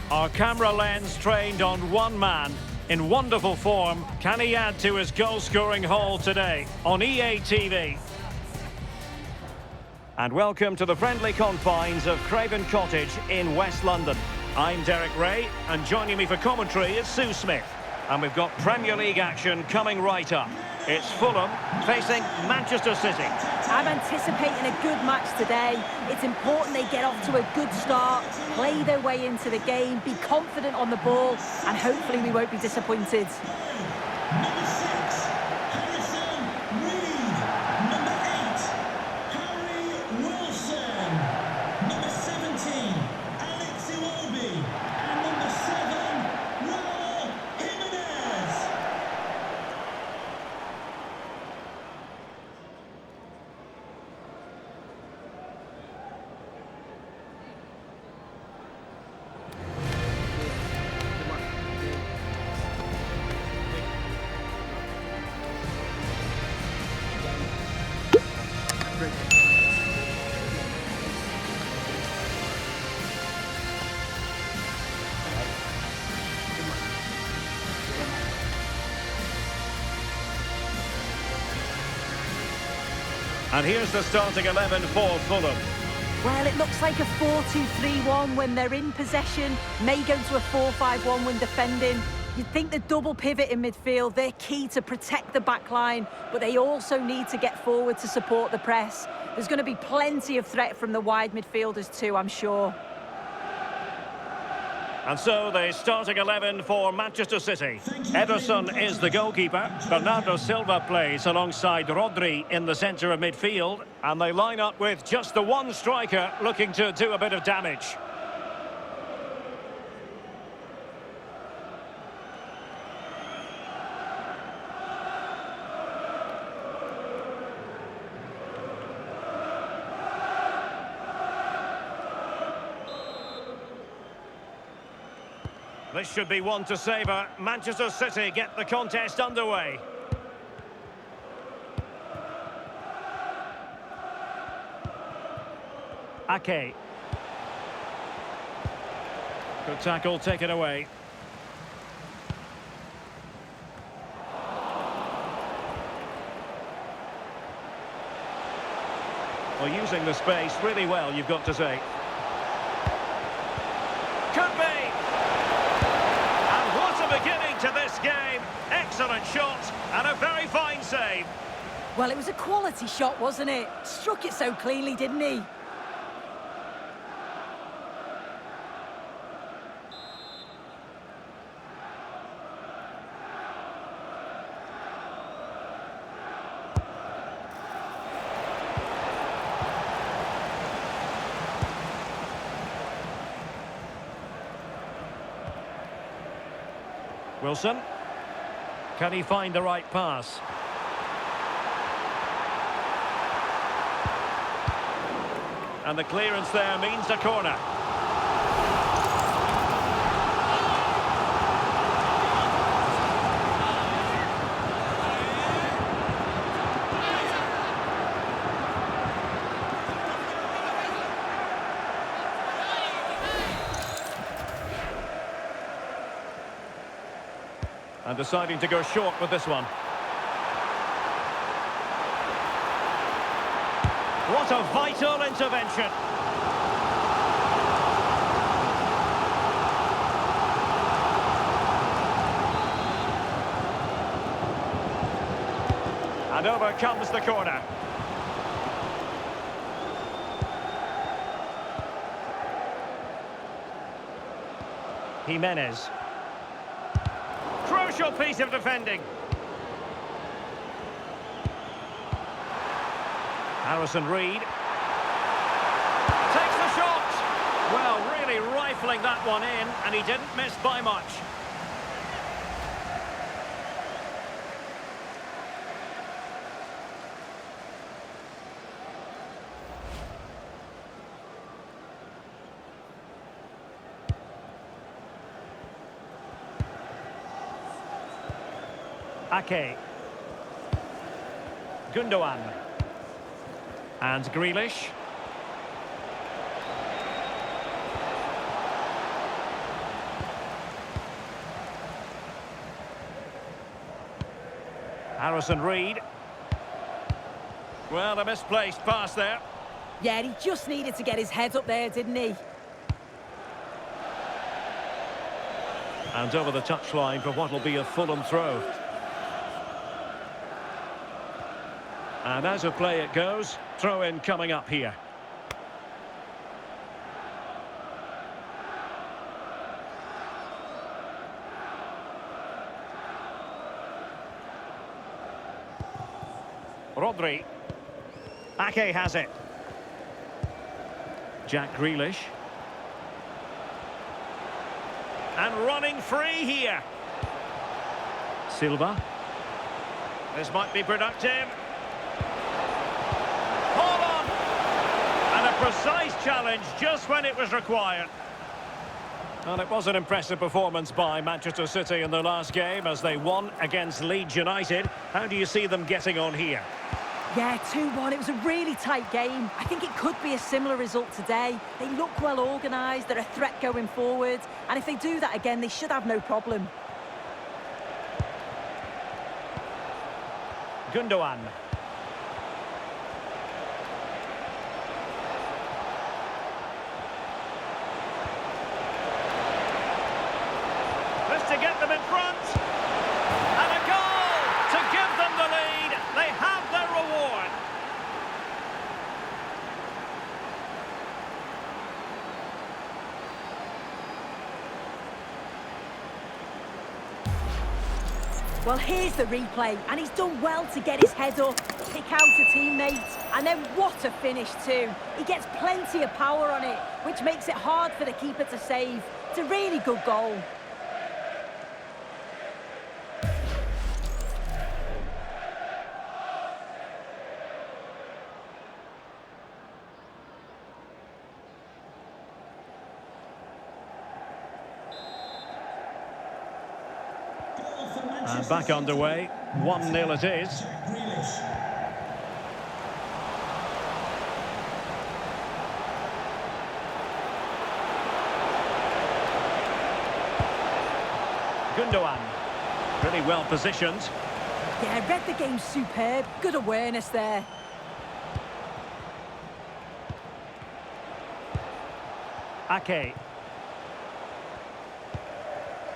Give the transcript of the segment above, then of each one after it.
Our camera lens trained on one man. In wonderful form, can he add to his goal-scoring haul today on EA TV? And welcome to the friendly confines of Craven Cottage in West London. I'm Derek Ray, and joining me for commentary is Sue Smith. And we've got Premier League action coming right up. It's Fulham facing Manchester City. I'm anticipating a good match today. It's important they get off to a good start, play their way into the game, be confident on the ball, and hopefully we won't be disappointed. And here's the starting 11 for Fulham. Well, it looks like a 4-2-3-1 when they're in possession, may go to a 4-5-1 when defending. You'd think the double pivot in midfield, they're key to protect the back line, but they also need to get forward to support the press. There's going to be plenty of threat from the wide midfielders too, I'm sure. And so the starting 11 for Manchester City. Ederson is the goalkeeper. Bernardo Silva plays alongside Rodri in the centre of midfield. And they line up with just the one striker looking to do a bit of damage. This should be one to savour. Manchester City get the contest underway. Ake. Good tackle, take it away. Well, using the space really well, you've got to say. Could be! Beginning to this game, excellent shot and a very fine save. Well, it was a quality shot, wasn't it? Struck it so cleanly, didn't he? Wilson. Can he find the right pass? And the clearance there means a corner. And deciding to go short with this one. What a vital intervention. And over comes the corner. Jimenez. Crucial piece of defending. Harrison Reed. Takes the shot. Well, really rifling that one in, and he didn't miss by much. Ake. Gundogan. And Grealish. Harrison Reed. Well, a misplaced pass there. Yeah, he just needed to get his head up there, didn't he? And over the touchline for what will be a Fulham throw. And as a play it goes, throw-in coming up here. Rodri. Ake has it. Jack Grealish. And running free here. Silva. This might be productive. Hold on. And a precise challenge just when it was required. And it was an impressive performance by Manchester City in their last game as they won against Leeds United. How do you see them getting on here? Yeah, 2-1. It was a really tight game. I think it could be a similar result today. They look well organised. They're a threat going forward. And if they do that again, they should have no problem. Gundogan. This to get them in front. And a goal to give them the lead. They have their reward. Well, here's the replay, and he's done well to get his head up, pick out a teammate, and then what a finish too. He gets plenty of power on it, which makes it hard for the keeper to save. It's a really good goal. And back underway, 1-0 it is. Gundogan, really well positioned. Yeah, read the game superb. Good awareness there. Ake.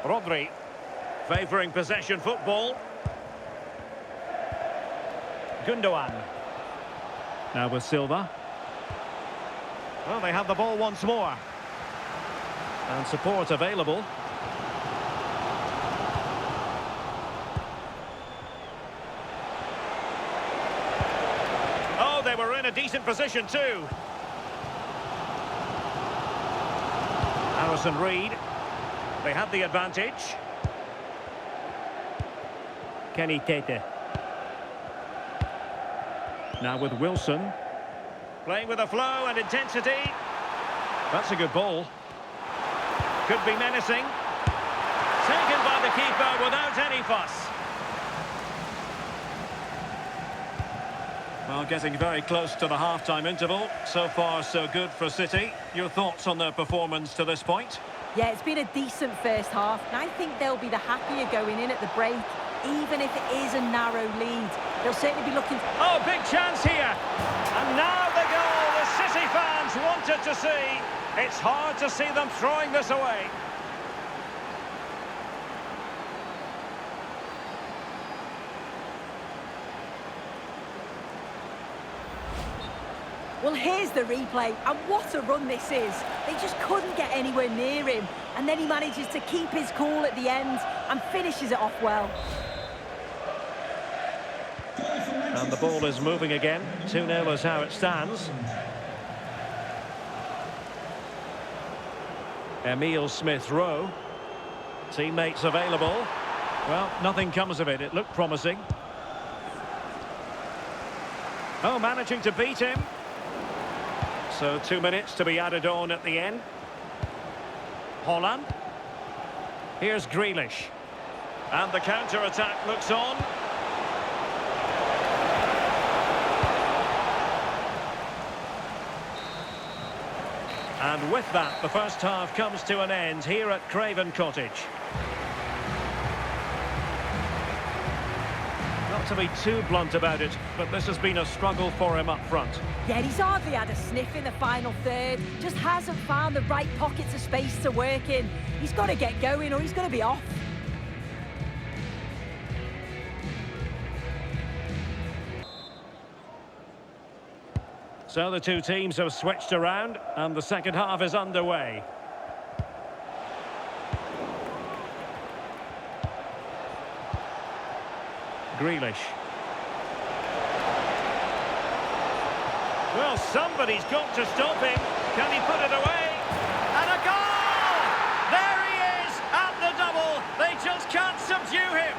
Rodri. Favouring possession football. Gundogan. Now with Silva. Well, they have the ball once more. And support available. Oh, they were in a decent position too. Harrison Reed. They had the advantage. Kenny Tete. Now with Wilson. Playing with a flow and intensity. That's a good ball. Could be menacing. Taken by the keeper without any fuss. Well, getting very close to the half-time interval. So far, so good for City. Your thoughts on their performance to this point? Yeah, it's been a decent first half, and I think they'll be the happier going in at the break. Even if it is a narrow lead, they'll certainly be looking... Oh, big chance here! And now the goal the City fans wanted to see. It's hard to see them throwing this away. Well, here's the replay, and what a run this is. They just couldn't get anywhere near him, and then he manages to keep his cool at the end and finishes it off well. And the ball is moving again. 2-0 is how it stands. Emile Smith-Rowe. Teammates available. Well, nothing comes of it. It looked promising. Oh, managing to beat him. So 2 minutes to be added on at the end. Holland. Here's Grealish. And the counter-attack looks on. And with that, the first half comes to an end here at Craven Cottage. Not to be too blunt about it, but this has been a struggle for him up front. Yeah, he's hardly had a sniff in the final third. Just hasn't found the right pockets of space to work in. He's got to get going or he's going to be off. So the two teams have switched around and the second half is underway. Grealish. Well, somebody's got to stop him. Can he put it away? And a goal! There he is at the double. They just can't subdue him.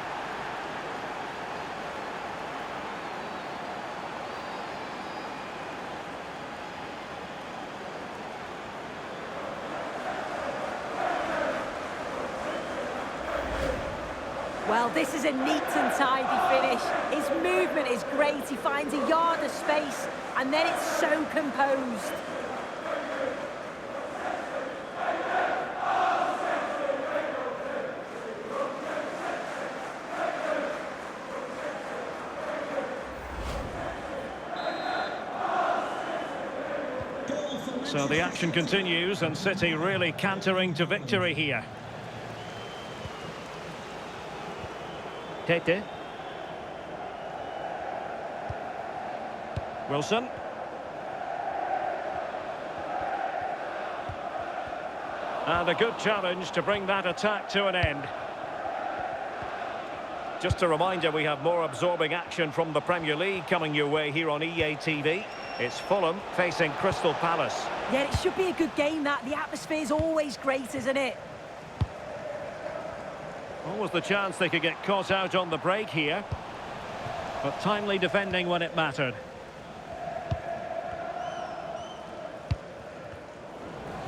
Well, this is a neat and tidy finish. His movement is great. He finds a yard of space, and then it's so composed. So the action continues, and City really cantering to victory here. Tete. Wilson. And a good challenge to bring that attack to an end. Just a reminder, we have more absorbing action from the Premier League coming your way here on EA TV. It's Fulham facing Crystal Palace. Yeah, it should be a good game, that. The atmosphere's always great, isn't it? Always the chance they could get caught out on the break here. But timely defending when it mattered.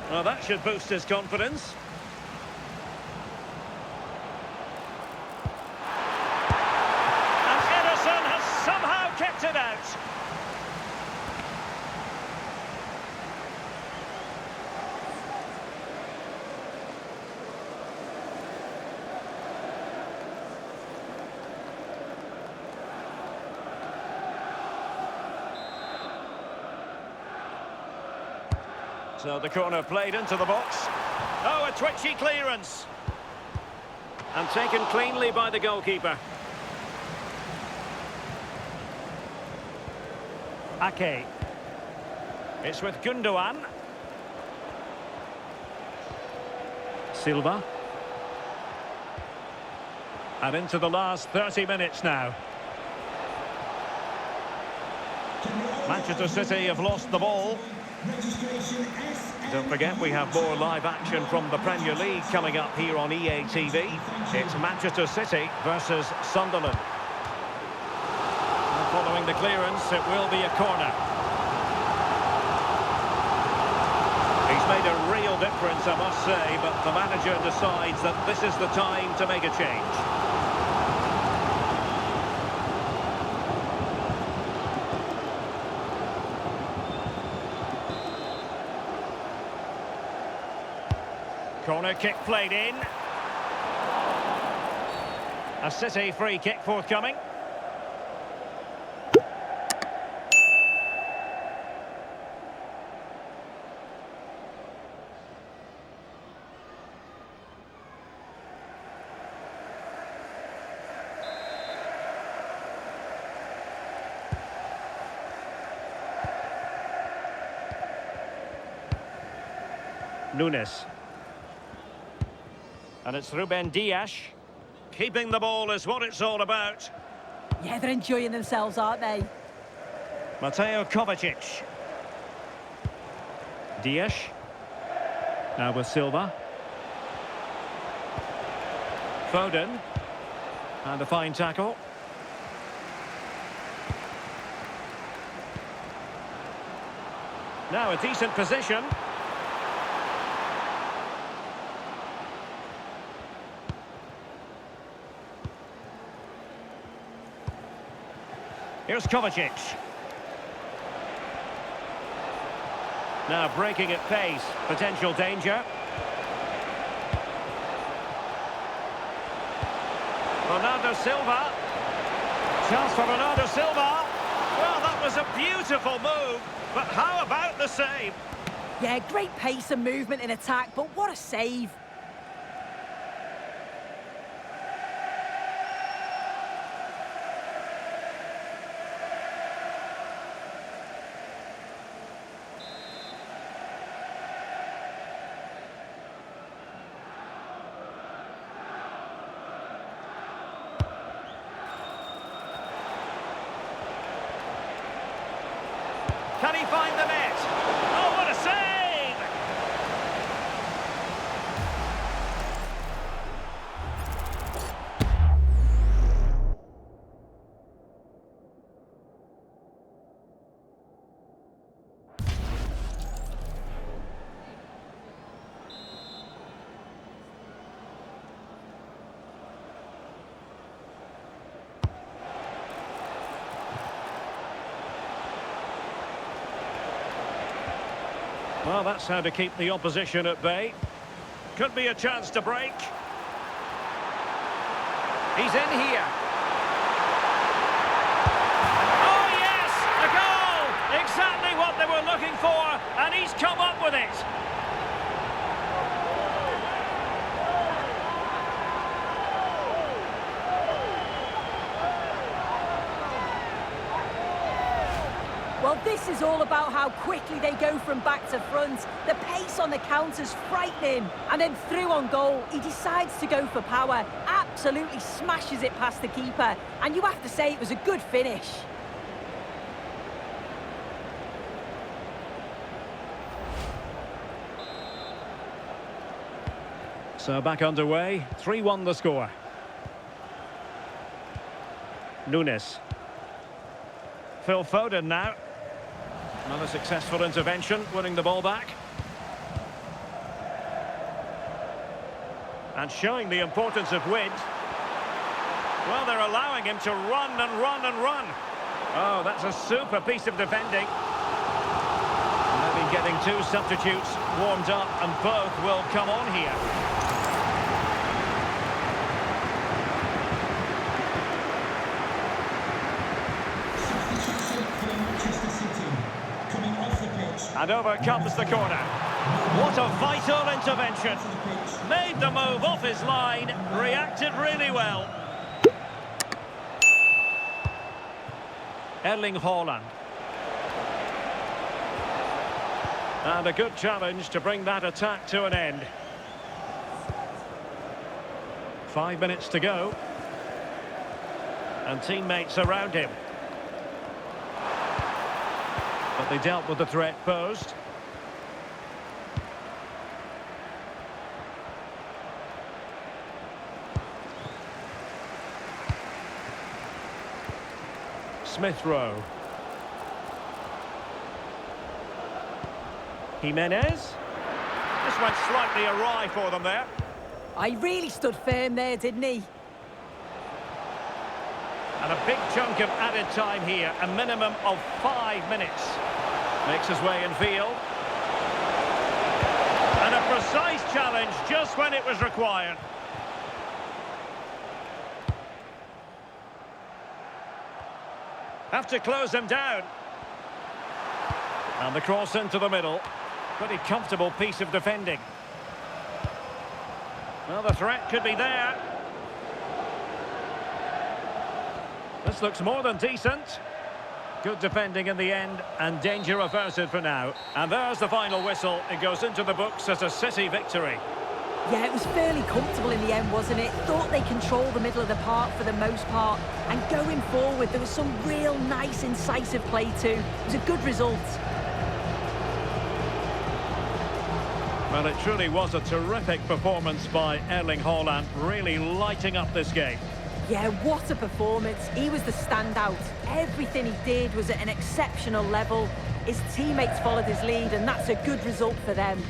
Well, that should boost his confidence. And Ederson has somehow kept it out. So the corner played into the box. Oh, a twitchy clearance. And taken cleanly by the goalkeeper. Ake. It's with Gundogan. Silva. And into the last 30 minutes now. Manchester City have lost the ball. Don't forget, we have more live action from the Premier League coming up here on EA TV. It's Manchester City versus Sunderland. And following the clearance, it will be a corner. He's made a real difference, I must say, but the manager decides that this is the time to make a change. Corner kick played in. A City free kick forthcoming. Nunes. And it's Ruben Dias. Keeping the ball is what it's all about. Yeah, they're enjoying themselves, aren't they? Mateo Kovacic. Dias. Now with Silva. Foden. And a fine tackle. Now a decent position. Here's Kovacic. Now breaking at pace. Potential danger. Ronaldo Silva. Chance for Bernardo Silva. Well, that was a beautiful move, but how about the save? Yeah, great pace and movement in attack, but what a save. Can he find the net? Oh, what a save! Well, that's how to keep the opposition at bay. Could be a chance to break. He's in here. Oh, yes! A goal! Exactly what they were looking for, and he's come up with it. Well, this is all about how quickly they go from back to front. The pace on the counter's frightening. And then through on goal, he decides to go for power. Absolutely smashes it past the keeper. And you have to say it was a good finish. So back underway, 3-1 the score. Nunes. Phil Foden now. Another successful intervention, winning the ball back. And showing the importance of wind. Well, they're allowing him to run and run and run. Oh, that's a super piece of defending. Maybe getting two substitutes warmed up, and both will come on here. And over comes the corner. What a vital intervention. Made the move off his line, reacted really well. Erling Haaland. And a good challenge to bring that attack to an end. 5 minutes to go. And teammates around him. But they dealt with the threat posed. Smith Rowe. Jimenez. This went slightly awry for them there. He really stood firm there, didn't he? And a big chunk of added time here, a minimum of 5 minutes. Makes his way in field. And a precise challenge just when it was required. Have to close him down. And the cross into the middle. Pretty comfortable piece of defending. Well, the threat could be there. This looks more than decent. Good defending in the end, and danger averted for now. And there's the final whistle. It goes into the books as a City victory. Yeah, it was fairly comfortable in the end, wasn't it? Thought they controlled the middle of the park for the most part. And going forward, there was some real nice, incisive play too. It was a good result. Well, it truly was a terrific performance by Erling Haaland, really lighting up this game. Yeah, what a performance. He was the standout. Everything he did was at an exceptional level. His teammates followed his lead, and that's a good result for them.